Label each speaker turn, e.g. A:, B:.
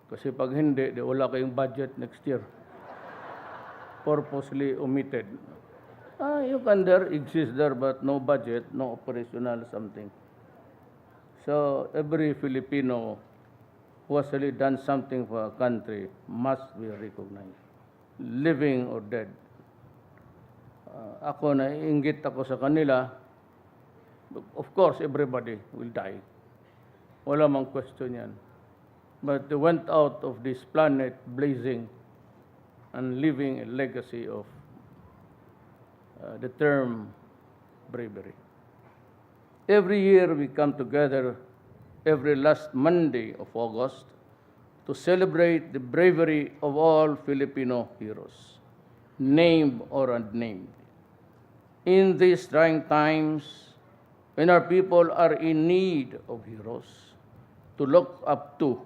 A: Kasi pag hindi, di wala kayong budget next year. Purposely omitted. You can exist there, but no budget, no operational something. So every Filipino who has really done something for a country must be recognized, living or dead. Ako, naiinggit ako sa kanila. Of course, everybody will die. Wala mang question yan. But they went out of this planet blazing and leaving a legacy of the term bravery. Every year we come together every last Monday of August to celebrate the bravery of all Filipino heroes, named or unnamed. In these trying times, when our people are in need of heroes to look up to